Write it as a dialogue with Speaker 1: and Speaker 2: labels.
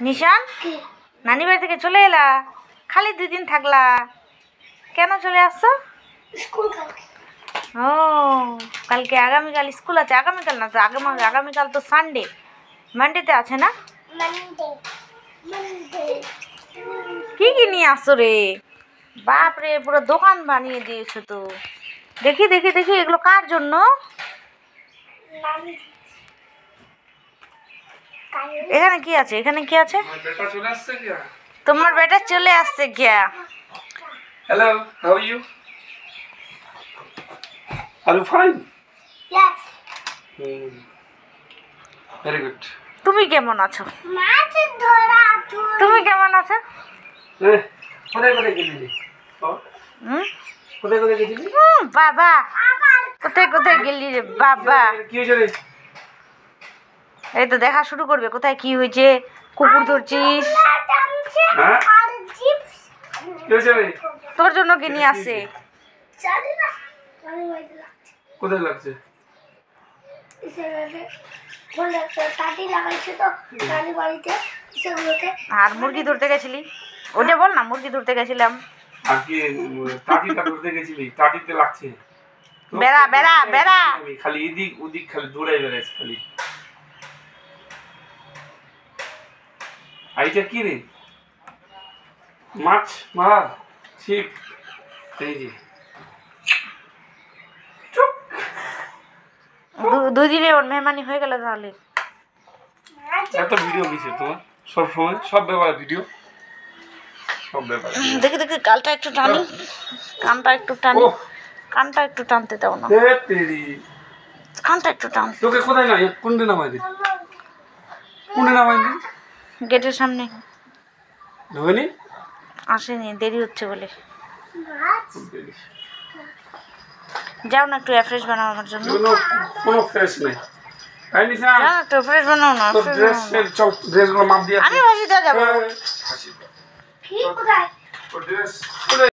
Speaker 1: নিশান নানি বাড়ি থেকে চলে এলা, খালি 2 দিন থাকলা, কেন চলে আসছো? ও কালকে আগামীকাল স্কুল আছে। আগামীকাল না তো, আগামীকাল তো সানডে, মানডেতে আছে না? কি কি নিয়ে আসছো রে? বাপ রে, পুরো দোকান বানিয়ে দিয়েছো তো। দেখি দেখি দেখি, এগুলো কার জন্য? এখানে কি আছে? এখানে কি আছে? তোমার বেটা চলে আসছে গিয়া।
Speaker 2: Hello, how are you? Are you fine?
Speaker 3: Yes.
Speaker 2: Very good.
Speaker 1: তুমি কেমন আছো?
Speaker 3: মাছ ধরা তুই।
Speaker 1: তুমি কেমন আছো?
Speaker 2: কোথায় কোথায় গেলি? কোথায় কোথায় গেছিলি?
Speaker 1: বাবা কোথায় কোথায় গেলি রে বাবা?
Speaker 2: কি হয়েছে রে?
Speaker 1: এই তো দেখা শুরু করবে, কোথায় কি হয়েছে। কুকুর ধরছিস?
Speaker 2: হ্যাঁ?
Speaker 3: আর চিপস।
Speaker 2: কি হয়েছে রে?
Speaker 1: তোর জন্য কি নিয়ে আসছে?
Speaker 3: জানি না। আমি বাইরে লাগছে।
Speaker 2: কোথায় লাগছে?
Speaker 3: ইসেরে বলে একটা টাটি লাগাইছে তো নানি বাড়িতে, সেগুলোতে।
Speaker 1: আর মুরগি ধরতে গেছিলি? ওটা বল না, মুরগি ধরতে গেছিলাম।
Speaker 2: আর কি টাটিটা ধরতে গেছিলি? টাটিতে লাগছে।
Speaker 1: বেড়া বেড়া বেড়া।
Speaker 2: খালি এদিক ওদিক খালি দৌড়াই বেড়াইছ খালি। আইটা কি রে? মাছ মারা ছিপ। এই যে
Speaker 1: 2 দিনে ওর মেহমানি হয়ে গেল তাহলে।
Speaker 2: এত ভিডিও দিছে তোমার সব সময়, সব ব্যাপারে ভিডিও, সব ব্যাপারে।
Speaker 1: দেখি দেখি, গালটা একটু টানি, কানটা একটু টানি, কানটা একটু টানতে দাও না,
Speaker 2: তেরি
Speaker 1: কানটা একটু টান।
Speaker 2: তোকে কোথায় না কোনটা নামাই দিই? কোনটা নামাই দিই?
Speaker 1: গেটের সামনে।
Speaker 2: ধোনি
Speaker 1: আসেনি, দেরি হচ্ছে বলে। যাও না একটু ফ্রেশ বানাও আমার জন্য।
Speaker 2: কোনো ফ্রেশ নেই। তাই নিশা
Speaker 1: যাও একটু ফ্রেশ বানাও না।
Speaker 2: তো ড্রেস চল, ড্রেসগুলো মাপ দিয়ে
Speaker 1: আমি ভাসিতে যাবো।
Speaker 3: কি কোথায়?
Speaker 2: ড্রেস